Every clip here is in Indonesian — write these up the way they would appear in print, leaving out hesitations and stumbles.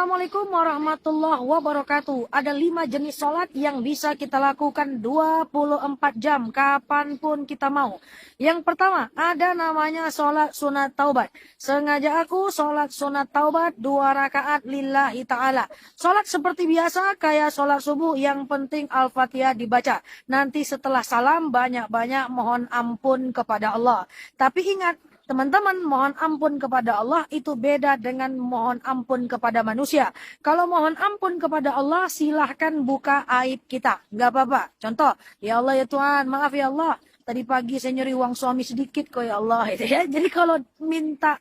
Assalamualaikum warahmatullahi wabarakatuh. Ada 5 jenis sholat yang bisa kita lakukan 24 jam kapanpun kita mau. Yang pertama, ada namanya sholat sunat taubat. Sengaja aku sholat sunat taubat 2 rakaat lillahi ta'ala. Sholat seperti biasa kayak sholat subuh, yang penting Al-Fatihah dibaca. Nanti setelah salam banyak-banyak mohon ampun kepada Allah. Tapi ingat, teman-teman, mohon ampun kepada Allah itu beda dengan mohon ampun kepada manusia. Kalau mohon ampun kepada Allah, silahkan buka aib kita. Nggak apa-apa. Contoh, ya Allah ya Tuhan, maaf ya Allah. Tadi pagi saya nyuri uang suami sedikit kok ya Allah. Gitu ya. Jadi kalau minta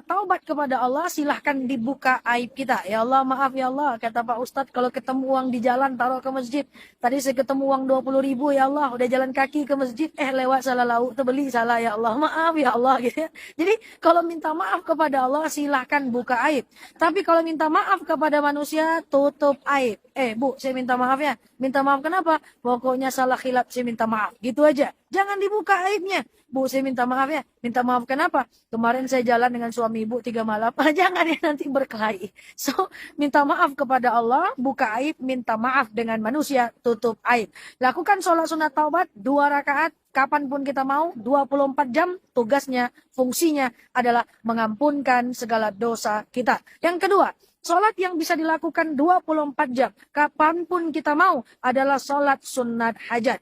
taubat kepada Allah, silahkan dibuka aib kita. Ya Allah, maaf ya Allah. Kata Pak Ustadz, kalau ketemu uang di jalan, taruh ke masjid. Tadi saya ketemu uang 20.000 ya Allah. Udah jalan kaki ke masjid, lewat salah lauk, terbeli salah ya Allah. Maaf ya Allah. Gitu ya. Jadi kalau minta maaf kepada Allah, silahkan buka aib. Tapi kalau minta maaf kepada manusia, tutup aib. Bu, saya minta maaf ya. Minta maaf kenapa? Pokoknya salah khilaf, saya minta maaf. Gitu aja. Jangan dibuka aibnya. Bu, saya minta maaf ya. Minta maaf kenapa? Kemarin saya jalan dengan suami ibu 3 malam. Jangan ya, nanti berkelahi. So, minta maaf kepada Allah, buka aib. Minta maaf dengan manusia, tutup aib. Lakukan sholat sunat taubat 2 rakaat. Kapanpun kita mau, 24 jam. Tugasnya, fungsinya adalah mengampunkan segala dosa kita. Yang kedua, sholat yang bisa dilakukan 24 jam. Kapanpun kita mau adalah sholat sunat hajat.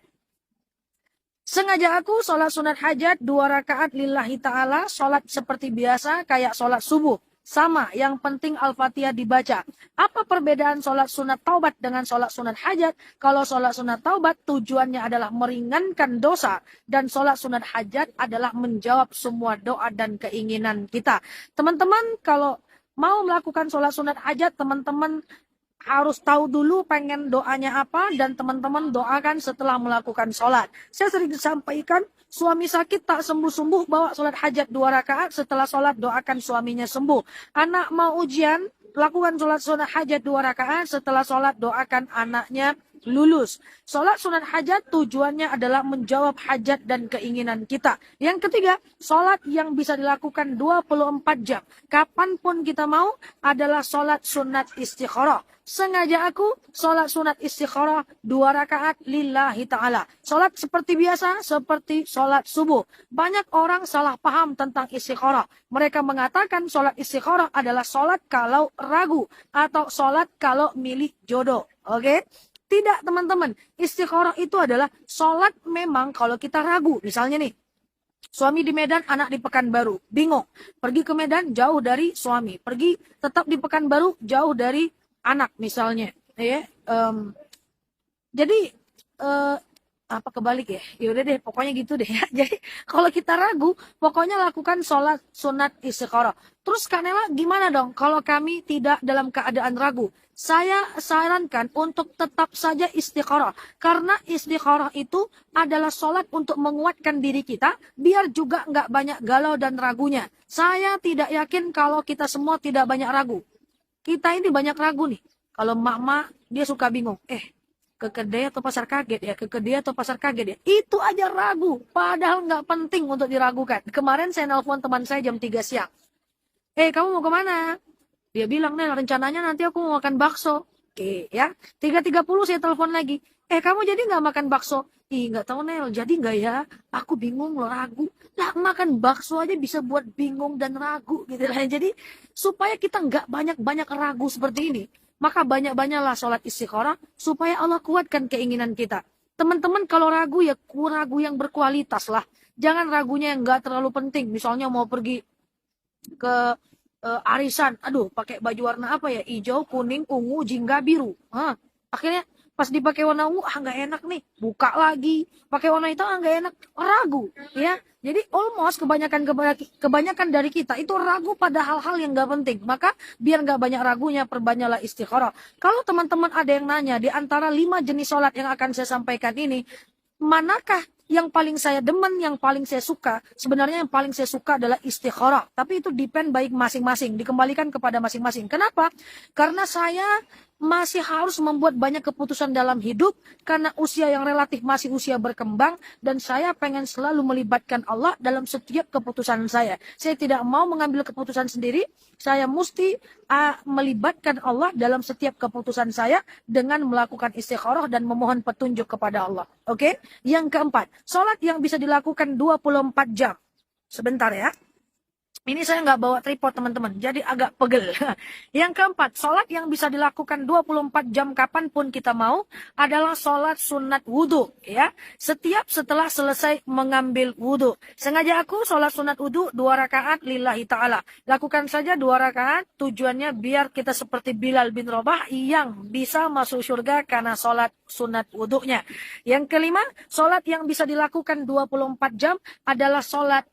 Sengaja aku sholat sunat hajat 2 rakaat lillahi ta'ala. Sholat seperti biasa kayak sholat subuh. Sama, yang penting Al-Fatihah dibaca. Apa perbedaan sholat sunat taubat dengan sholat sunat hajat? Kalau sholat sunat taubat tujuannya adalah meringankan dosa. Dan sholat sunat hajat adalah menjawab semua doa dan keinginan kita. Teman-teman, kalau mau melakukan sholat sunat hajat, teman-teman harus tahu dulu pengen doanya apa, dan teman-teman doakan setelah melakukan sholat. Saya sering disampaikan, suami sakit tak sembuh-sembuh, bawa sholat hajat 2 rakaat, setelah sholat doakan suaminya sembuh. Anak mau ujian, lakukan sholat sunat hajat 2 rakaat, setelah sholat doakan anaknya lulus. Sholat sunat hajat tujuannya adalah menjawab hajat dan keinginan kita. Yang ketiga, sholat yang bisa dilakukan 24 jam. Kapanpun kita mau adalah sholat sunat istikharah. Sengaja aku sholat sunat istikharah 2 rakaat lillahi ta'ala. Sholat seperti biasa, seperti sholat subuh. Banyak orang salah paham tentang istikharah. Mereka mengatakan sholat istikharah adalah sholat kalau ragu, atau sholat kalau milih jodoh. Oke? Tidak, teman-teman. Istikharah itu adalah sholat memang kalau kita ragu. Misalnya nih, suami di Medan, anak di Pekanbaru. Bingung. Pergi ke Medan jauh dari suami. Pergi tetap di Pekanbaru jauh dari anak misalnya. Jadi apa kebalik ya? Yaudah deh, pokoknya gitu deh ya. Jadi kalau kita ragu, pokoknya lakukan sholat sunat istikharah. Terus Kak Nela, gimana dong kalau kami tidak dalam keadaan ragu? Saya sarankan untuk tetap saja istikharah. Karena istikharah itu adalah sholat untuk menguatkan diri kita, biar juga nggak banyak galau dan ragunya. Saya tidak yakin kalau kita semua tidak banyak ragu. Kita ini banyak ragu nih. Kalau mak-mak, dia suka bingung. Ke kedai atau pasar kaget ya? Ke kedai atau pasar kaget ya? Itu aja ragu. Padahal nggak penting untuk diragukan. Kemarin saya nelpon teman saya jam 3 siang. Kamu mau kemana? Dia bilang, Nel, rencananya nanti aku mau makan bakso. Oke, ya. 3.30 saya telepon lagi. Kamu jadi nggak makan bakso? Nggak tahu, Nel. Jadi nggak ya? Aku bingung loh, ragu. Lah, makan bakso aja bisa buat bingung dan ragu gitu lah. Jadi supaya kita nggak banyak-banyak ragu seperti ini, maka banyak-banyaklah sholat istikharah supaya Allah kuatkan keinginan kita. Teman-teman kalau ragu ya ragu yang berkualitas lah. Jangan ragunya yang nggak terlalu penting. Misalnya mau pergi ke arisan, aduh pakai baju warna apa ya? Hijau, kuning, ungu, jingga, biru. Akhirnya pas dipakai warna ungu, nggak enak nih. Buka lagi. Pakai warna hitam, nggak enak. Ragu, ya. Jadi almost kebanyakan dari kita itu ragu pada hal-hal yang nggak penting. Maka biar nggak banyak ragunya, perbanyaklah istikharah. Kalau teman-teman ada yang nanya, di antara 5 jenis sholat yang akan saya sampaikan ini, manakah yang paling saya demen, yang paling saya suka, sebenarnya yang paling saya suka adalah istikharah. Tapi itu depend baik masing-masing, dikembalikan kepada masing-masing. Kenapa? Karena saya masih harus membuat banyak keputusan dalam hidup karena usia yang relatif masih usia berkembang dan saya pengen selalu melibatkan Allah dalam setiap keputusan saya. Saya tidak mau mengambil keputusan sendiri, saya mesti melibatkan Allah dalam setiap keputusan saya dengan melakukan istikharah dan memohon petunjuk kepada Allah. Oke? Yang keempat, sholat yang bisa dilakukan 24 jam. Sebentar ya. Ini saya nggak bawa tripod teman-teman, jadi agak pegel. Yang keempat, sholat yang bisa dilakukan 24 jam kapanpun kita mau adalah sholat sunat wudhu. Ya. Setiap setelah selesai mengambil wudhu. Sengaja aku sholat sunat wudhu 2 rakaat lillahi ta'ala. Lakukan saja 2 rakaat, tujuannya biar kita seperti Bilal bin Rabah yang bisa masuk surga karena sholat sunat wudhunya. Yang kelima, sholat yang bisa dilakukan 24 jam adalah sholat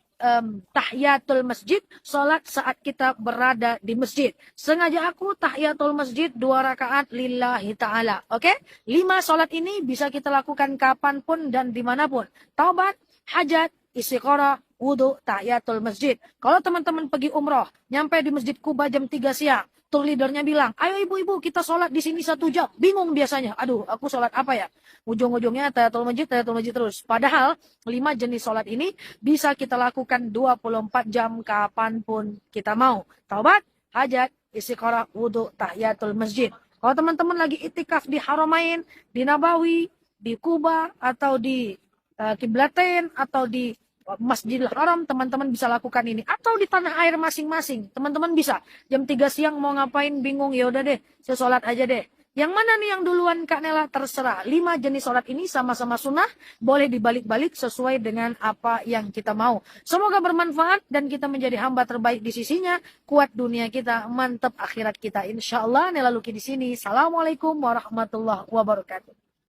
tahiyatul masjid, sholat saat kita berada di masjid. Sengaja aku tahiyatul masjid 2 rakaat lillahi ta'ala. Oke? 5 sholat ini bisa kita lakukan kapanpun dan dimanapun. Taubat, hajat, istikharah, wudhu, tahiyatul masjid. Kalau teman-teman pergi umroh, nyampe di Masjid Kuba jam 3 siang, tour leadernya bilang, ayo ibu-ibu kita sholat di sini 1 jam. Bingung biasanya. Aduh, aku sholat apa ya? Ujung-ujungnya tahiyatul masjid terus. Padahal 5 jenis sholat ini bisa kita lakukan 24 jam kapanpun kita mau. Taubat, hajat, istikharah, wudhu, tahiyatul masjid. Kalau teman-teman lagi itikaf di Haramain, di Nabawi, di Kuba, atau di Kiblatain, atau di Masjidil Haram, teman-teman bisa lakukan ini. Atau di tanah air masing-masing, teman-teman bisa. Jam 3 siang mau ngapain bingung, ya udah deh, saya sholat aja deh. Yang mana nih yang duluan Kak Nela? Terserah. 5 jenis sholat ini sama-sama sunnah, boleh dibalik-balik sesuai dengan apa yang kita mau. Semoga bermanfaat dan kita menjadi hamba terbaik di sisinya. Kuat dunia kita, mantap akhirat kita. Insya Allah Nela Luki di sini. Assalamualaikum warahmatullahi wabarakatuh.